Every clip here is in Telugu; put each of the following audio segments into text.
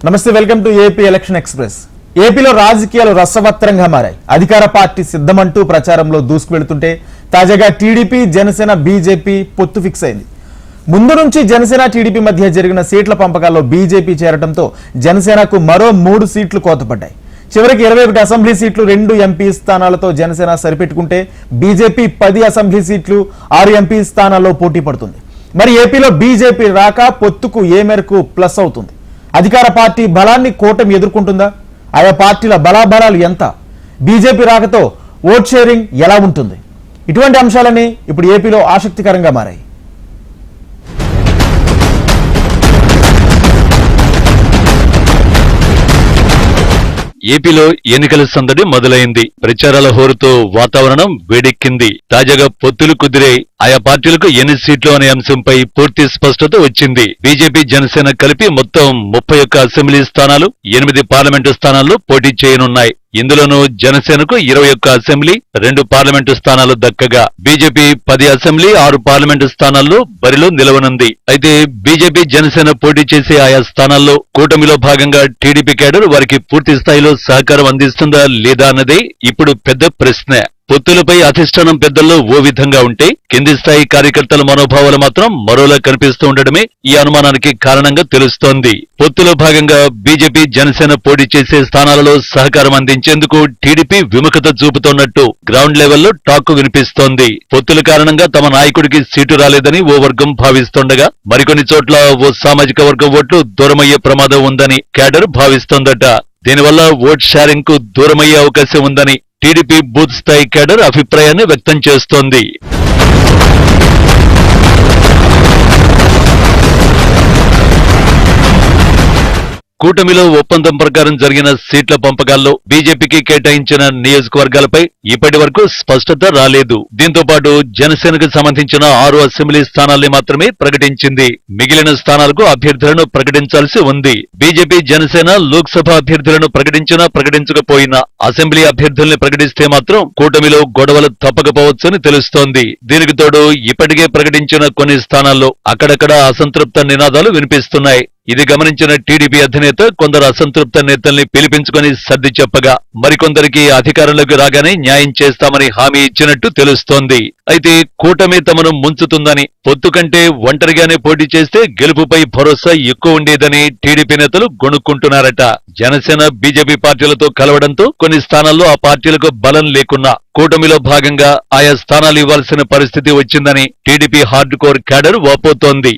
నమస్తే, welcome to AP election express. ఏపీలో రాజకీయాలు రసవత్తరంగా మారాయి. అధికార పార్టీ సిద్ధమంటూ ప్రచారంలో దూసుకువెళ్తుంటే తాజాగా టీడీపీ, జనసేన, బీజేపీ పొత్తు ఫిక్స్ అయింది. ముందు నుంచి జనసేన, టీడీపీ మధ్య జరిగిన సీట్ల పంపకాల్లో బీజేపీ చేరడంతో జనసేనకు మరో 3 సీట్లు కోతపడ్డాయి. చివరికి 21 అసెంబ్లీ సీట్లు, 2 ఎంపీ స్థానాలతో జనసేన సరిపెట్టుకుంటే బీజేపీ 10 అసెంబ్లీ సీట్లు, 6 ఎంపీ స్థానాల్లో పోటీ పడుతుంది. మరి ఏపీలో బీజేపీ రాక పొత్తుకు ఏ మేరకు ప్లస్ అవుతుంది? అధికార పార్టీ బలాన్ని కూటమి ఎదుర్కొంటుందా? ఆయా పార్టీల బలాబలాలు ఎంత? బీజేపీ రాకతో ఓట్ షేరింగ్ ఎలా ఉంటుంది? ఇటువంటి అంశాలన్నీ ఇప్పుడు ఏపీలో ఆసక్తికరంగా మారాయి. ఏపీలో ఎన్నికల సందడి మొదలైంది. ప్రచారాల హోరుతో వాతావరణం వేడెక్కింది. తాజాగా పొత్తులు కుదిరే ఆయా పార్టీలకు ఎన్ని సీట్లు అనే అంశంపై పూర్తి స్పష్టత వచ్చింది. బీజేపీ, జనసేన కలిపి మొత్తం 31 అసెంబ్లీ స్థానాలు, 8 పార్లమెంటు స్థానాల్లో పోటీ చేయనున్నాయి. ఇందులోనూ జనసేనకు 21 అసెంబ్లీ, 2 పార్లమెంటు స్థానాలు దక్కగా బీజేపీ 10 అసెంబ్లీ, 6 పార్లమెంటు స్థానాల్లో బరిలో నిలవనుంది. అయితే బీజేపీ, జనసేన పోటీ చేసే ఆయా స్థానాల్లో కూటమిలో భాగంగా టీడీపీ కేడర్ వారికి పూర్తి స్థాయిలో సహకారం అందిస్తుందా లేదా అన్నదే ఇప్పుడు పెద్ద ప్రశ్న. పొత్తులపై అధిష్టానం పెద్దల్లో ఓ విధంగా ఉంటే కింది స్థాయి కార్యకర్తల మనోభావాలు మాత్రం మరోలా కనిపిస్తూ ఉండడమే ఈ అనుమానానికి కారణంగా తెలుస్తోంది. పొత్తులో భాగంగా బీజేపీ, జనసేన పోటీ చేసే స్థానాలలో సహకారం అందించేందుకు టీడీపీ విముఖత చూపుతోన్నట్టు గ్రౌండ్ లెవెల్లో టాక్ వినిపిస్తోంది. పొత్తుల కారణంగా తమ నాయకుడికి సీటు రాలేదని ఓ వర్గం భావిస్తుండగా మరికొన్ని చోట్ల ఓ సామాజిక వర్గం ఓట్లు దూరమయ్యే ప్రమాదం ఉందని కేడర్ భావిస్తోందట. దీనివల్ల ఓట్ షేరింగ్ కు దూరమయ్యే అవకాశం ఉందని టీడీపీ బూత్ స్థాయి కేడర్ అభిప్రాయాన్ని వ్యక్తం చేస్తోంది. కూటమిలో ఒప్పందం ప్రకారం జరిగిన సీట్ల పంపకాల్లో బీజేపీకి కేటాయించిన నియోజకవర్గాలపై ఇప్పటి వరకు స్పష్టత రాలేదు. దీంతో పాటు జనసేనకు సంబంధించిన 6 అసెంబ్లీ స్థానాల్ని మాత్రమే ప్రకటించింది. మిగిలిన స్థానాలకు అభ్యర్థులను ప్రకటించాల్సి ఉంది. బీజేపీ, జనసేన లోక్సభ అభ్యర్థులను ప్రకటించినా ప్రకటించకపోయినా అసెంబ్లీ అభ్యర్థుల్ని ప్రకటిస్తే మాత్రం కూటమిలో గొడవలు తప్పకపోవచ్చని తెలుస్తోంది. దీనికి తోడు ఇప్పటికే ప్రకటించిన కొన్ని స్థానాల్లో అక్కడక్కడ అసంతృప్త నినాదాలు వినిపిస్తున్నాయి. ఇది గమనించిన టీడీపీ అధినేత కొందరు అసంతృప్త నేతల్ని పిలిపించుకుని సర్ది చెప్పగా మరికొందరికి అధికారంలోకి రాగానే న్యాయం చేస్తామని హామీ ఇచ్చినట్టు తెలుస్తోంది. అయితే కూటమి తమను ముంచుతుందని, పొత్తు కంటే ఒంటరిగానే పోటీ చేస్తే గెలుపుపై భరోసా ఎక్కువ ఉండేదని టీడీపీ నేతలు గొణుక్కుంటున్నారట. జనసేన, బీజేపీ పార్టీలతో కలవడంతో కొన్ని స్థానాల్లో ఆ పార్టీలకు బలం లేకున్నా కూటమిలో భాగంగా ఆయా స్థానాలు ఇవ్వాల్సిన పరిస్థితి వచ్చిందని టీడీపీ హార్డ్ కోర్ క్యాడర్ వాపోతోంది.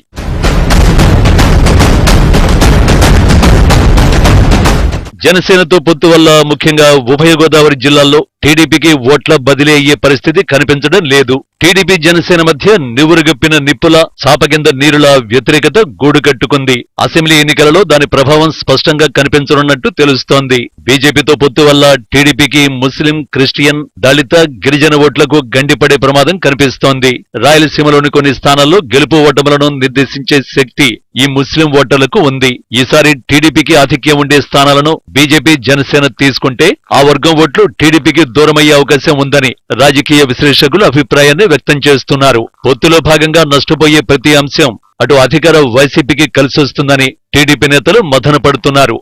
జనసేనతో పొత్తు వల్ల ముఖ్యంగా ఉభయ గోదావరి జిల్లాల్లో టీడీపీకి ఓట్ల బదిలీ అయ్యే పరిస్థితి కనిపించడం లేదు. టీడీపీ, జనసేన మధ్య నివురుగప్పిన నిప్పుల, చాప కింద నీరుల వ్యతిరేకత గూడు కట్టుకుంది. అసెంబ్లీ ఎన్నికలలో దాని ప్రభావం స్పష్టంగా కనిపించనున్నట్టు తెలుస్తోంది. బీజేపీతో పొత్తు వల్ల టీడీపీకి ముస్లిం, క్రిస్టియన్, దళిత, గిరిజన ఓట్లకు గండిపడే ప్రమాదం కనిపిస్తోంది. రాయలసీమలోని కొన్ని స్థానాల్లో గెలుపు ఓటములను నిర్దేశించే శక్తి ఈ ముస్లిం ఓటర్లకు ఉంది. ఈసారి టీడీపీకి ఆధిక్యం ఉండే స్థానాలను బీజేపీ, జనసేన తీసుకుంటే ఆ వర్గం ఓట్లు టీడీపీకి దూరమయ్యే అవకాశం ఉందని రాజకీయ విశ్లేషకులు అభిప్రాయాన్ని వ్యక్తం చేస్తున్నారు. పొత్తులో భాగంగా నష్టపోయే ప్రతి అంశం అటు అధికార వైసీపీకి కలిసొస్తుందని టీడీపీ నేతలు మథన పడుతున్నారు.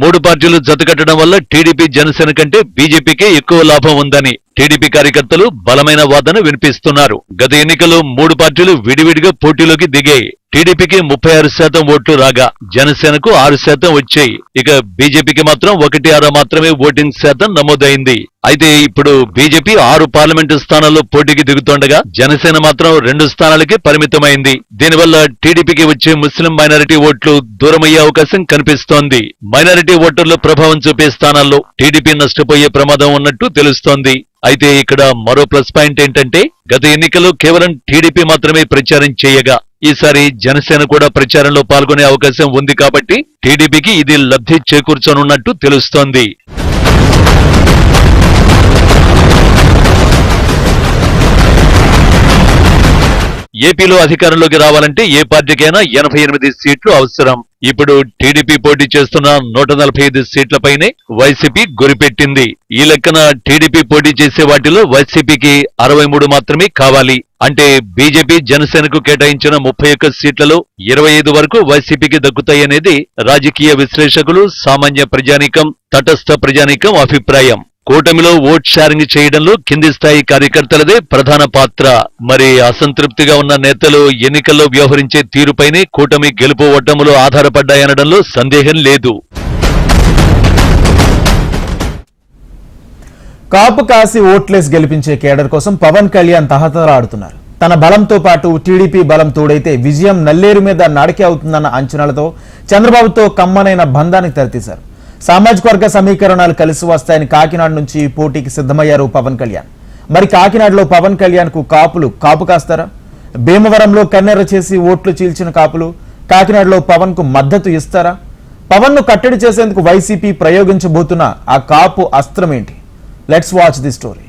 మూడు పార్టీలు జతకట్టడం వల్ల టీడీపీ, జనసేన కంటే బీజేపీకే ఎక్కువ లాభం ఉందని టీడీపీ కార్యకర్తలు బలమైన వాదన వినిపిస్తున్నారు. గత ఎన్నికల్లో 3 పార్టీలు విడివిడిగా పోటీలోకి దిగాయి. టీడీపీకి 36% ఓట్లు రాగా జనసేనకు 6% వచ్చాయి. ఇక బీజేపీకి మాత్రం 1/6 మాత్రమే ఓటింగ్ శాతం నమోదైంది. అయితే ఇప్పుడు బీజేపీ 6 పార్లమెంటు స్థానాల్లో పోటీకి దిగుతుండగా జనసేన మాత్రం 2 స్థానాలకే పరిమితమైంది. దీనివల్ల టీడీపీకి వచ్చే ముస్లిం మైనారిటీ ఓట్లు దూరమయ్యే అవకాశం కనిపిస్తోంది. మైనారిటీ ఓటర్లు ప్రభావం చూపే స్థానాల్లో టీడీపీ నష్టపోయే ప్రమాదం ఉన్నట్టు తెలుస్తోంది. అయితే ఇక్కడ మరో ప్లస్ పాయింట్ ఏంటంటే గత ఎన్నికల్లో కేవలం టీడీపీ మాత్రమే ప్రచారం చేయగా ఈసారి జనసేన కూడా ప్రచారంలో పాల్గొనే అవకాశం ఉంది కాబట్టి టీడీపీకి ఇది లబ్ధి చేకూర్చనున్నట్టు తెలుస్తోంది. ఏపీలో అధికారంలోకి రావాలంటే ఏ పార్టీకైనా 88 సీట్లు అవసరం. ఇప్పుడు టీడీపీ పోటీ చేస్తున్న 145 సీట్లపైనే వైసీపీ గురిపెట్టింది. ఈ లెక్కన టీడీపీ పోటీ చేసే వాటిలో వైసీపీకి 63 మాత్రమే కావాలి. అంటే బీజేపీ జనసేనకు కేటాయించిన 31 సీట్లలో 25 వరకు వైసీపీకి దక్కుతాయనేది రాజకీయ విశ్లేషకులు, సామాన్య ప్రజానీకం, తటస్థ ప్రజానీకం అభిప్రాయం. కూటమిలో ఓట్ షేరింగ్ చేయడంలో కింది స్థాయి కార్యకర్తలదే ప్రధాన పాత్ర. మరి అసంతృప్తిగా ఉన్న నేతలు ఎన్నికల్లో వ్యవహరించే తీరుపైనే కూటమి గెలుపు ఓటములు ఆధారపడ్డాయనడంలో సందేహం లేదు. కాపు కాసి ఓట్లేసి గెలిపించే కేడర్ కోసం పవన్ కళ్యాణ్ తహతలాడుతున్నారు. తన బలంతో పాటు టీడీపీ బలం తోడైతే విజయం నల్లేరు మీద నడకే అవుతుందన్న అంచనాలతో చంద్రబాబుతో కమ్మనైన బంధానికి తెరతీశారు. సామాజిక వర్గ సమీకరణాలు కలిసి వస్తాయని కాకినాడ నుంచి పోటీకి సిద్ధమయ్యారు పవన్ కళ్యాణ్. మరి కాకినాడలో పవన్ కళ్యాణ్ కు కాపులు కాపు కాస్తారా? భీమవరంలో కన్నెర్ర చేసి ఓట్లు చీల్చిన కాపులు కాకినాడలో పవన్ కు మద్దతు ఇస్తారా? పవన్ ను కట్టడి చేసేందుకు వైసీపీ ప్రయోగించబోతున్న ఆ కాపు అస్త్రం ఏంటి? Let's watch the story.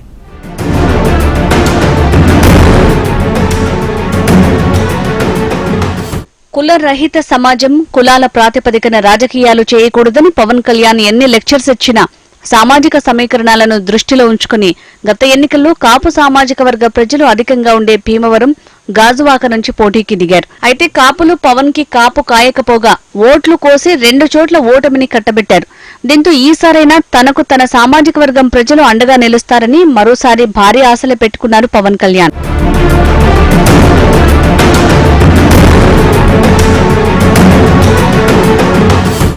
కుల రహిత సమాజం, కులాల ప్రాతిపదికన రాజకీయాలు చేయకూడదని పవన్ కళ్యాణ్ ఎన్ని లెక్చర్స్ ఇచ్చినా సామాజిక సమీకరణాలను దృష్టిలో ఉంచుకుని గత ఎన్నికల్లో కాపు సామాజిక వర్గ ప్రజలు అధికంగా ఉండే భీమవరం, గాజువాక నుంచి పోటీకి దిగారు. అయితే కాపులు పవన్ కి కాపు కాయకపోగా ఓట్లు కోసి 2 చోట్ల ఓటమిని కట్టబెట్టారు. దీంతో ఈసారైనా తనకు తన సామాజిక వర్గం ప్రజలు అండగా నిలుస్తారని మరోసారి భారీ ఆశలు పెట్టుకున్నారు పవన్ కళ్యాణ్.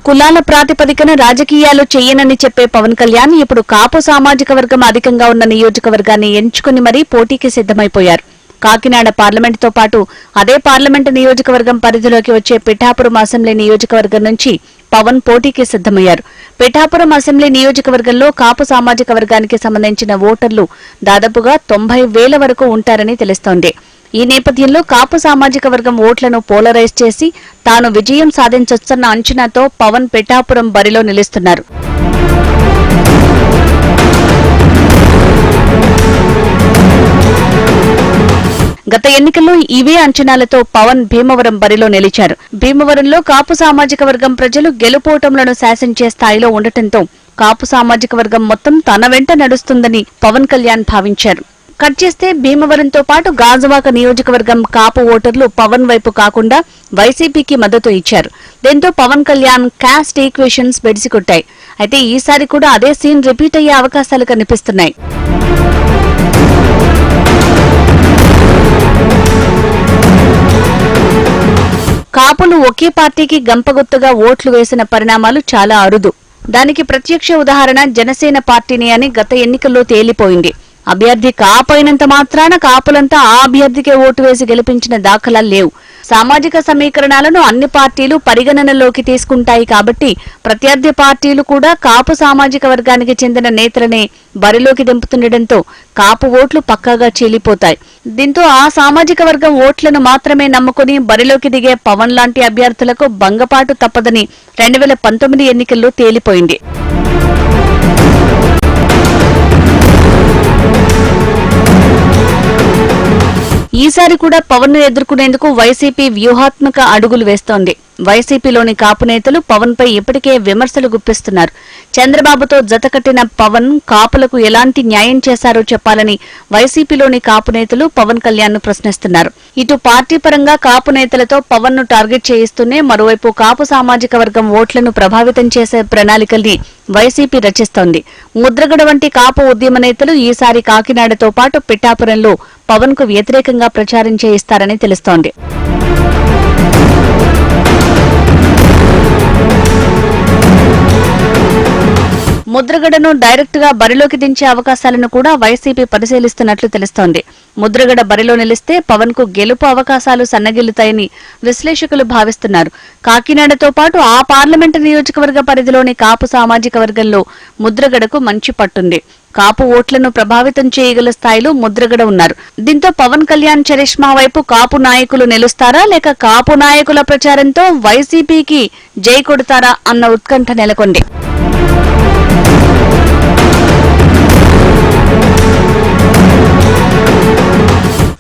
కులాల ప్రాతిపదికన రాజకీయాలు చేయనని చెప్పే పవన్ కళ్యాణ్ ఇప్పుడు కాపు సామాజిక వర్గం అధికంగా ఉన్న నియోజకవర్గాన్ని ఎంచుకుని మరీ పోటీకి సిద్ధమైపోయారు. కాకినాడ పార్లమెంటుతో పాటు అదే పార్లమెంటు నియోజకవర్గం పరిధిలోకి వచ్చే పిఠాపురం అసెంబ్లీ నియోజకవర్గం నుంచి పవన్ పోటీకి సిద్ధమయ్యారు. పిఠాపురం అసెంబ్లీ నియోజకవర్గంలో కాపు సామాజిక వర్గానికి సంబంధించిన ఓటర్లు దాదాపుగా 90,000 వరకు ఉంటారని తెలుస్తోంది. ఈ నేపథ్యంలో కాపు సామాజిక వర్గం ఓట్లను పోలరైజ్ చేసి తాను విజయం సాధించొచ్చన్న అంచనాతో పవన్ పిఠాపురం బరిలో నిలుస్తున్నారు. గత ఎన్నికల్లో ఇవే అంచనాలతో పవన్ భీమవరం బరిలో నిలిచారు. భీమవరంలో కాపు సామాజిక వర్గం ప్రజలు గెలుపోటములను శాసించే స్థాయిలో ఉండటంతో కాపు సామాజిక వర్గం మొత్తం తన వెంట నడుస్తుందని పవన్ కళ్యాణ్ భావించారు. కట్ చేస్తే భీమవరంతో పాటు గాజువాక నియోజకవర్గం కాపు ఓటర్లు పవన్ వైపు కాకుండా వైసీపీకి మద్దతు ఇచ్చారు. దీంతో పవన్ కళ్యాణ్ కాస్ట్ ఈక్వేషన్స్ బెడిసికొట్టాయి. అయితే ఈసారి కూడా అదే సీన్ రిపీట్ అయ్యే అవకాశాలు కనిపిస్తున్నాయి. కాపులు ఒకే పార్టీకి గంపగుత్తగా ఓట్లు వేసిన పరిణామాలు చాలా అరుదు. దానికి ప్రత్యక్ష ఉదాహరణ జనసేన పార్టీని అని గత ఎన్నికల్లో తేలిపోయింది. అభ్యర్థి కాపైనంత మాత్రాన కాపులంతా ఆ అభ్యర్థికే ఓటు వేసి గెలిపించిన దాఖలాలు లేవు. సామాజిక సమీకరణాలను అన్ని పార్టీలు పరిగణనలోకి తీసుకుంటాయి కాబట్టి ప్రత్యర్థి పార్టీలు కూడా కాపు సామాజిక వర్గానికి చెందిన నేతలనే బరిలోకి దింపుతుండటంతో కాపు ఓట్లు పక్కాగా చీలిపోతాయి. దీంతో ఆ సామాజిక వర్గం ఓట్లను మాత్రమే నమ్ముకుని బరిలోకి దిగే పవన్ లాంటి అభ్యర్థులకు భంగపాటు తప్పదని 2019 ఎన్నికల్లో తేలిపోయింది. ఈసారి కూడా పవన్ ను ఎదుర్కొనేందుకు వైసీపీ వ్యూహాత్మక అడుగులు వేస్తోంది. వైసీపీలోని కాపు నేతలు పవన్ పై ఇప్పటికే విమర్శలు గుప్పిస్తున్నారు. చంద్రబాబుతో జతకట్టిన పవన్ కాపులకు ఎలాంటి న్యాయం చేశారో చెప్పాలని వైసీపీలోని కాపు నేతలు పవన్ కళ్యాణ్ ను ప్రశ్నిస్తున్నారు. ఇటు పార్టీ పరంగా కాపు నేతలతో పవన్ ను టార్గెట్ చేయిస్తూనే మరోవైపు కాపు సామాజిక వర్గం ఓట్లను ప్రభావితం చేసే ప్రణాళికల్ని వైసీపీ రచిస్తోంది. ముద్రగడ వంటి కాపు ఉద్యమ నేతలు ఈసారి కాకినాడతో పాటు పిఠాపురంలో పవన్ కు వ్యతిరేకంగా ప్రచారం చేయిస్తారని తెలుస్తోంది. ముద్రగడను డైరెక్ట్ గా బరిలోకి దించే అవకాశాలను కూడా వైసీపీ పరిశీలిస్తున్నట్లు తెలుస్తోంది. ముద్రగడ బరిలో నిలిస్తే పవన్ కు గెలుపు అవకాశాలు సన్నగిల్లుతాయని విశ్లేషకులు భావిస్తున్నారు. కాకినాడతో పాటు ఆ పార్లమెంటు నియోజకవర్గ పరిధిలోని కాపు సామాజిక వర్గంలో ముద్రగడకు మంచి పట్టుంది. కాపు ఓట్లను ప్రభావితం చేయగల స్థాయిలో ముద్రగడ ఉన్నారు. దీంతో పవన్ కళ్యాణ్ చరిష్మా వైపు కాపు నాయకులు నిలుస్తారా లేక కాపు నాయకుల ప్రచారంతో వైసీపీకి జై కొడతారా అన్న ఉత్కంఠ నెలకొంది.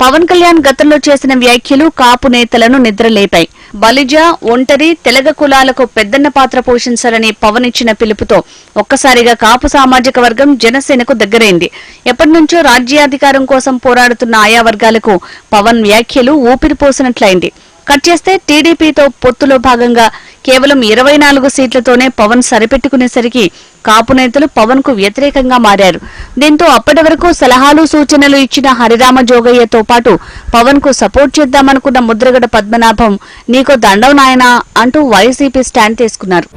పవన్ కళ్యాణ్ గతంలో చేసిన వ్యాఖ్యలు కాపు నేతలను నిద్రలేపాయి. బలిజ, ఒంటరి, తెలగ కులాలకు పెద్దన్న పాత్ర పోషించాలని పవన్ ఇచ్చిన పిలుపుతో ఒక్కసారిగా కాపు సామాజిక వర్గం జనసేనకు దగ్గరైంది. ఎప్పటినుంచో రాజ్యాధికారం కోసం పోరాడుతున్న ఆయా వర్గాలకు పవన్ వ్యాఖ్యలు ఊపిరిపోసినట్లయింది. కట్ చేస్తే టీడీపీతో పొత్తులో భాగంగా కేవలం 24 సీట్లతోనే పవన్ సరిపెట్టుకునేసరికి కాపు నేతలు పవన్ కు వ్యతిరేకంగా మారారు. దీంతో అప్పటి వరకు సలహాలు సూచనలు ఇచ్చిన హరిరామ జోగయ్యతో పాటు పవన్ కు సపోర్ట్ చేద్దామనుకున్న ముద్రగడ పద్మనాభం నీకో దండం నాయనా అంటూ వైసీపీ స్టాండ్ తీసుకున్నారు.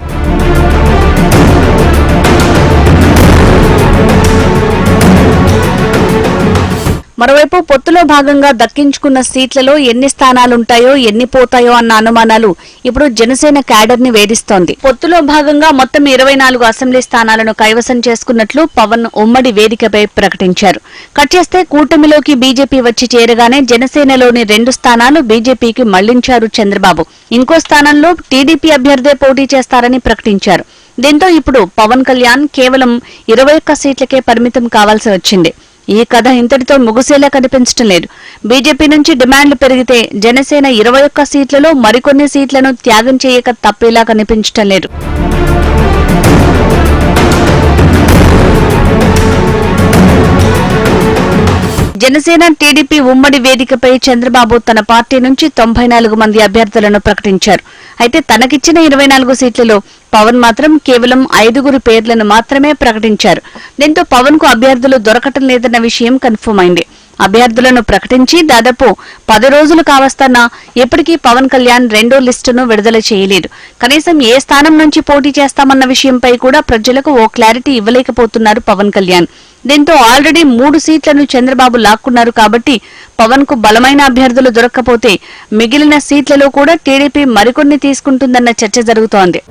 మరోవైపు పొత్తులో భాగంగా దక్కించుకున్న సీట్లలో ఎన్ని స్థానాలుంటాయో ఎన్ని పోతాయో అన్న అనుమానాలు ఇప్పుడు జనసేన క్యాడర్ ని వేధిస్తోంది. పొత్తులో భాగంగా మొత్తం 24 అసెంబ్లీ స్థానాలను కైవసం చేసుకున్నట్లు పవన్ ఉమ్మడి వేదికపై ప్రకటించారు. కట్ చేస్తే కూటమిలోకి బీజేపీ వచ్చి చేరగానే జనసేనలోని 2 స్థానాలు బీజేపీకి మళ్లించారు చంద్రబాబు. ఇంకో స్థానంలో టీడీపీ అభ్యర్థే పోటీ చేస్తారని ప్రకటించారు. దీంతో ఇప్పుడు పవన్ కళ్యాణ్ కేవలం 21 సీట్లకే పరిమితం కావాల్సి వచ్చింది. ఈ కథ ఇంతటితో ముగిసేలా కనిపించడం లేదు. బీజేపీ నుంచి డిమాండ్లు పెరిగితే జనసేన 21 సీట్లలో మరికొన్ని సీట్లను త్యాగం చేయక తప్పేలా కనిపించడం లేదు. జనసేన టీడీపీ ఉమ్మడి వేదికపై చంద్రబాబు తన పార్టీ నుంచి 94 మంది అభ్యర్థులను ప్రకటించారు. అయితే తనకిచ్చిన 24 సీట్లలో పవన్ మాత్రం కేవలం 5 పేర్లను మాత్రమే ప్రకటించారు. దీంతో పవన్ కు అభ్యర్థులు దొరకటం లేదన్న విషయం కన్ఫర్మ్ అయింది. అభ్యర్థులను ప్రకటించి దాదాపు 10 రోజులు కావస్తున్నా ఇప్పటికీ పవన్ కళ్యాణ్ రెండో లిస్టును విడుదల చేయలేదు. కనీసం ఏ స్థానం నుంచి పోటీ చేస్తామన్న విషయంపై కూడా ప్రజలకు ఓ క్లారిటీ ఇవ్వలేకపోతున్నారు పవన్ కళ్యాణ్. దీంతో ఆల్రెడీ 3 సీట్లను చంద్రబాబు లాక్కున్నారు కాబట్టి పవన్ కు బలమైన అభ్యర్థులు దొరక్కపోతే మిగిలిన సీట్లలో కూడా టీడీపీ మరికొన్ని తీసుకుంటుందన్న చర్చ జరుగుతోంది.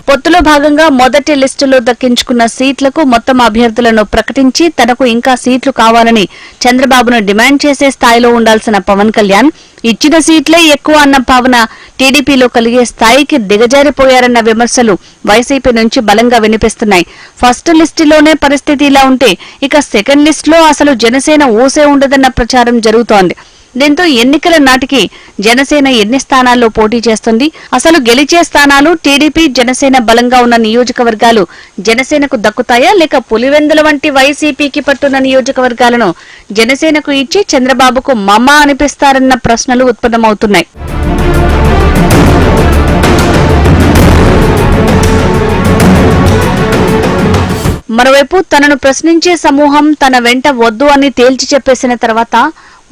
పొత్తులో భాగంగా మొదటి లిస్టులో దక్కించుకున్న సీట్లకు మొత్తం అభ్యర్థులను ప్రకటించి తనకు ఇంకా సీట్లు కావాలని చంద్రబాబును డిమాండ్ చేసే స్థాయిలో ఉండాల్సిన పవన్ కళ్యాణ్ ఇచ్చిన సీట్లే ఎక్కువ అన్న భావన టీడీపీలో కలిగే స్థాయికి దిగజారిపోయారన్న విమర్శలు వైసీపీ నుంచి బలంగా వినిపిస్తున్నాయి. ఫస్ట్ లిస్టులోనే పరిస్థితి ఇలా ఉంటే ఇక సెకండ్ లిస్టులో అసలు జనసేన ఊసే ఉండదన్న ప్రచారం జరుగుతోంది. దీంతో ఎన్నికల నాటికి జనసేన ఎన్ని స్థానాల్లో పోటీ చేస్తుంది, అసలు గెలిచే స్థానాలు టీడీపీ జనసేన బలంగా ఉన్న నియోజకవర్గాలు జనసేనకు దక్కుతాయా లేక పులివెందుల వంటి వైసీపీకి పట్టున్న నియోజకవర్గాలను జనసేనకు ఇచ్చి చంద్రబాబుకు మమ్మ అనిపిస్తారన్న ప్రశ్నలు ఉత్పన్నమవుతున్నాయి. మరోవైపు తనను ప్రశ్నించే సమూహం తన వెంట వద్దు అని తేల్చి చెప్పేసిన తర్వాత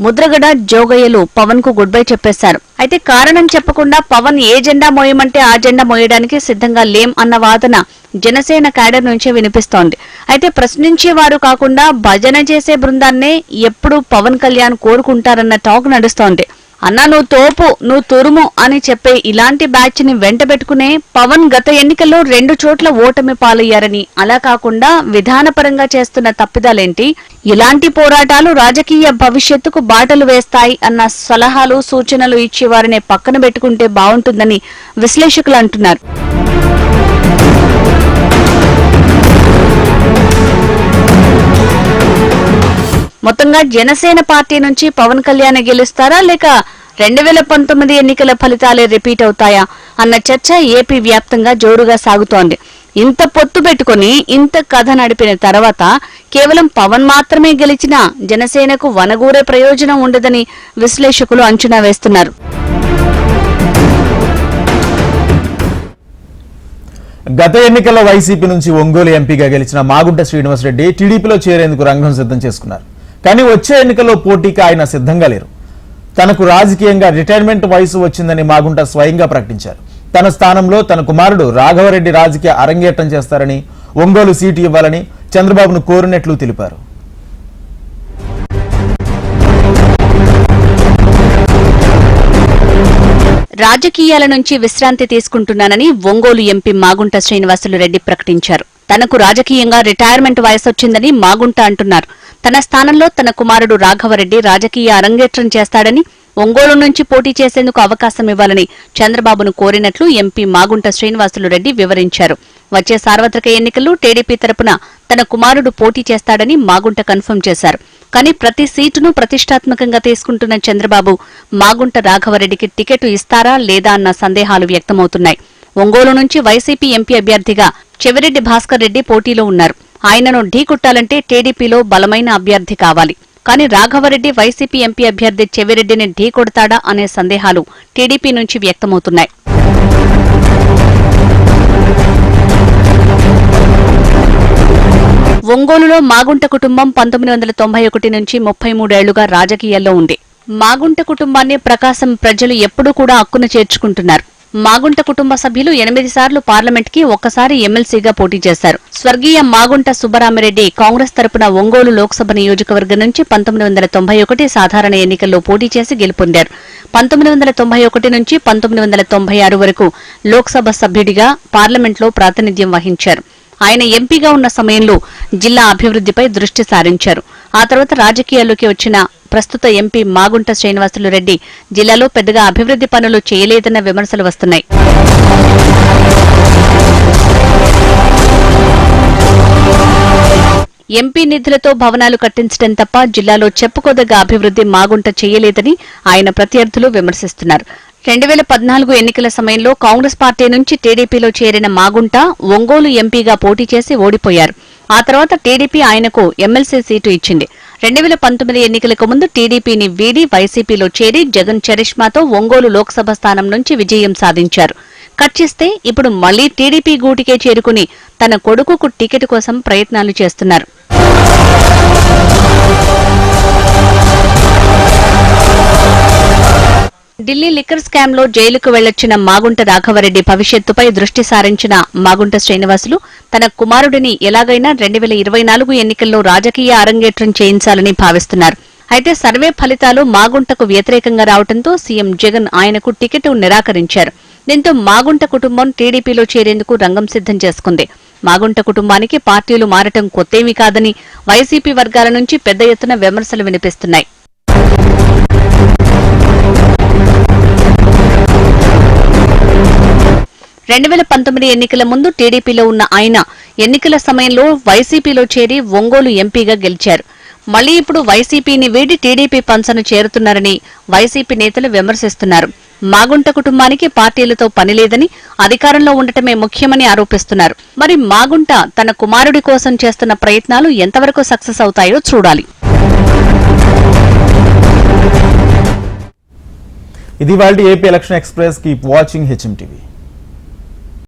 ముద్రగడ జోగయ్యలు పవన్ కు గుడ్ బై చెప్పేశారు. అయితే కారణం చెప్పకుండా పవన్ ఏ జెండా మోయమంటే ఆ జెండా మోయడానికి సిద్ధంగా లేం అన్న వాదన జనసేన క్యాడర్ నుంచే వినిపిస్తోంది. అయితే ప్రశ్నించేవారు కాకుండా భజన చేసే బృందాన్నే ఎప్పుడు పవన్ కళ్యాణ్ కోరుకుంటారన్న టాక్ నడుస్తోంది. అన్నా నువ్వు తోపు, నువ్వు తురుము అని చెప్పే ఇలాంటి బ్యాచ్ ని వెంటబెట్టుకునే పవన్ గత ఎన్నికల్లో 2 చోట్ల ఓటమి పాలయ్యారని, అలా కాకుండా విధానపరంగా చేస్తున్న తప్పిదాలేంటి, ఇలాంటి పోరాటాలు రాజకీయ భవిష్యత్తుకు బాటలు వేస్తాయి అన్న సలహాలు సూచనలు ఇచ్చేవారిని పక్కన పెట్టుకుంటే బాగుంటుందని విశ్లేషకులు అంటున్నారు. మొత్తంగా జనసేన పార్టీ నుంచి పవన్ కళ్యాణ్ గెలుస్తారా లేక 2019 ఎన్నికల ఫలితాలే రిపీట్ అవుతాయా అన్న చర్చ ఏపీ వ్యాప్తంగా జోరుగా సాగుతోంది. ఇంత పొత్తు పెట్టుకుని ఇంత కథ నడిపిన తర్వాత కేవలం పవన్ మాత్రమే గెలిచినా జనసేనకు వనగూరే ప్రయోజనం ఉండదని విశ్లేషకులు అంచనా వేస్తున్నారు. గత ఎన్నికల్లో వైసీపీ నుంచి ఒంగోలు ఎంపీగా గెలిచిన మాగుంట శ్రీనివాసరెడ్డి టీడీపీలో చేరేందుకు రంగం సిద్ధం చేసుకున్నారు. కానీ వచ్చే ఎన్నికల్లో పోటీకి ఆయన సిద్ధంగా లేరు. తనకు రాజకీయంగా రిటైర్మెంట్ వయసు వచ్చిందని మాగుంట స్వయంగా ప్రకటించారు. తన స్థానంలో తన కుమారుడు రాఘవరెడ్డి రాజకీయ అరంగేట్రం చేస్తారని, ఒంగోలు సీటు ఇవ్వాలని చంద్రబాబును కోరినట్లు తెలిపారు. రాజకీయాల నుంచి విశ్రాంతి తీసుకుంటున్నానని ఒంగోలు ఎంపీ మాగుంట శ్రీనివాసులురెడ్డి ప్రకటించారు. తనకు రాజకీయంగా రిటైర్మెంట్ వయసొచ్చిందని మాగుంట అంటున్నారు. తన స్థానంలో తన కుమారుడు రాఘవరెడ్డి రాజకీయ అరంగేట్రం చేస్తాడని, ఒంగోలు నుంచి పోటీ చేసేందుకు అవకాశం ఇవ్వాలని చంద్రబాబును కోరినట్లు ఎంపీ మాగుంట శ్రీనివాసులురెడ్డి వివరించారు. వచ్చే సార్వత్రిక ఎన్నికల్లో టీడీపీ తరపున తన కుమారుడు పోటీ చేస్తాడని మాగుంట కన్ఫర్మ్ చేశారు. కానీ ప్రతి సీటును ప్రతిష్టాత్మకంగా తీసుకుంటున్న చంద్రబాబు మాగుంట రాఘవరెడ్డికి టికెట్ ఇస్తారా లేదా అన్న సందేహాలు వ్యక్తమవుతున్నాయి. ఒంగోలు నుంచి వైసీపీ ఎంపీ అభ్యర్థిగా చెవిరెడ్డి భాస్కర్ రెడ్డి పోటీలో ఉన్నారు. ఆయనను ఢీకొట్టాలంటే టీడీపీలో బలమైన అభ్యర్థి కావాలి. కానీ రాఘవరెడ్డి వైసీపీ ఎంపీ అభ్యర్థి చెవిరెడ్డిని ఢీకొడతాడా అనే సందేహాలు టీడీపీ నుంచి వ్యక్తమవుతున్నాయి. ఒంగోలులో మాగుంట కుటుంబం 1991 నుంచి 33 ఏళ్లుగా రాజకీయాల్లో ఉంది. మాగుంట కుటుంబాన్ని ప్రకాశం ప్రజలు ఎప్పుడూ కూడా హక్కున చేర్చుకుంటున్నారు. మాగుంట కుటుంబ సభ్యులు 8 సార్లు పార్లమెంట్కి, ఒక్కసారి ఎమ్మెల్సీగా పోటీ చేశారు. స్వర్గీయ మాగుంట సుబ్బరామిరెడ్డి కాంగ్రెస్ తరపున ఒంగోలు లోక్సభ నియోజకవర్గం నుంచి 1991 సాధారణ ఎన్నికల్లో పోటీ చేసి గెలుపొందారు. 1991 నుంచి 1996 వరకు లోక్సభ సభ్యుడిగా పార్లమెంట్లో ప్రాతినిధ్యం వహించారు. ఆయన ఎంపీగా ఉన్న సమయంలో జిల్లా అభివృద్ధిపై దృష్టి సారించారు. ఆ తర్వాత రాజకీయాల్లోకి వచ్చిన ప్రస్తుత ఎంపీ మాగుంట శ్రీనివాసులు రెడ్డి జిల్లాలో పెద్దగా అభివృద్ధి పనులు చేయలేదన్న విమర్శలు వస్తున్నాయి. ఎంపీ నిధులతో భవనాలు కట్టించడం తప్ప జిల్లాలో చెప్పుకోదగ్గ అభివృద్ధి మాగుంట చేయలేదని ఆయన ప్రత్యర్థులు విమర్శిస్తున్నారు. 2014 ఎన్నికల సమయంలో కాంగ్రెస్ పార్టీ నుంచి టీడీపీలో చేరిన మాగుంట ఒంగోలు ఎంపీగా పోటీ చేసి ఓడిపోయారు. ఆ తర్వాత టీడీపీ ఆయనకు ఎమ్మెల్సీ సీటు ఇచ్చింది. 2019 ఎన్నికలకు ముందు టీడీపీని వీడి వైసీపీలో చేరి జగన్ చరిష్మాతో ఒంగోలు లోక్సభ స్థానం నుంచి విజయం సాధించారు. కట్ చేస్తే ఇప్పుడు మళ్లీ టీడీపీ గూటికే చేరుకుని తన కొడుకుకు టికెట్ కోసం ప్రయత్నాలు చేస్తున్నారు. ఢిల్లీ లిక్కర్ స్కామ్ లో జైలుకు వెళ్లొచ్చిన మాగుంట రాఘవరెడ్డి భవిష్యత్తుపై దృష్టి సారించిన మాగుంట శ్రీనివాసులు తన కుమారుడిని ఎలాగైనా 2024 ఎన్నికల్లో రాజకీయ అరంగేట్రం చేయించాలని భావిస్తున్నారు. అయితే సర్వే ఫలితాలు మాగుంటకు వ్యతిరేకంగా రావడంతో సీఎం జగన్ ఆయనకు టికెట్ నిరాకరించారు. దీంతో మాగుంట కుటుంబం టీడీపీలో చేరేందుకు రంగం సిద్ధం చేసుకుంది. మాగుంట కుటుంబానికి పార్టీలు మారటం కొత్తేమీ కాదని వైసీపీ వర్గాల నుంచి పెద్ద ఎత్తున విమర్శలు వినిపిస్తున్నాయి. ఎన్నికల ముందు టీడీపీలో ఉన్న ఆయన ఎన్నికల సమయంలో వైసీపీలో చేరి ఒంగోలు ఎంపీగా గెలిచారు. మళ్లీ ఇప్పుడు వైసీపీని వీడి టీడీపీ పంచను చేరుతున్నారని వైసీపీ నేతలు విమర్శిస్తున్నారు. మాగుంట కుటుంబానికి పార్టీలతో పనిలేదని, అధికారంలో ఉండటమే ముఖ్యమని ఆరోపిస్తున్నారు. మరి మాగుంట తన కుమారుడి కోసం చేస్తున్న ప్రయత్నాలు ఎంతవరకు సక్సెస్ అవుతాయో చూడాలి. ఇది వాళ్ళ AP election express. Keep watching HM TV.